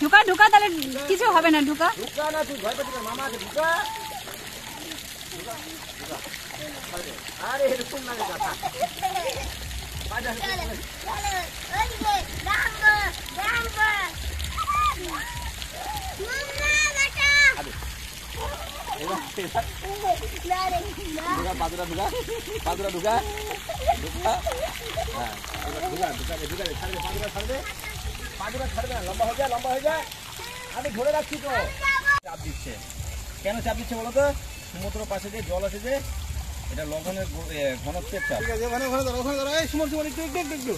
ঢুকা ঢুকা, তাহলে কিছু হবে না। ঢুকা ঢুকা না, তুই ভয় পাচ্ছিস, মামা আছে, ঢুকা। আরে এরকম লাগে কথা। পাদুরা ঢুকা, পাদুরা ঢুকা, ঢুকা। হ্যাঁ, ঢুকা ঢুকা ঢুকা, ছাড়বে, পাদুরা ছাড়বে, পাদুরা ছাড়বে না, লম্বা হয়ে যায়, লম্বা হয়ে যায়। আমি ধরে রাখছি তো। চাপ দিচ্ছে কেন? চাপ দিচ্ছে বলো তো? সমুদ্র পাশে যে জল আছে যে, এটা লবণের ঘনত্বের চাপ। ঠিক আছে, ওখানে ধরো, ওখানে ধরো। এই সুমন, সুমন একটু একটু একটু।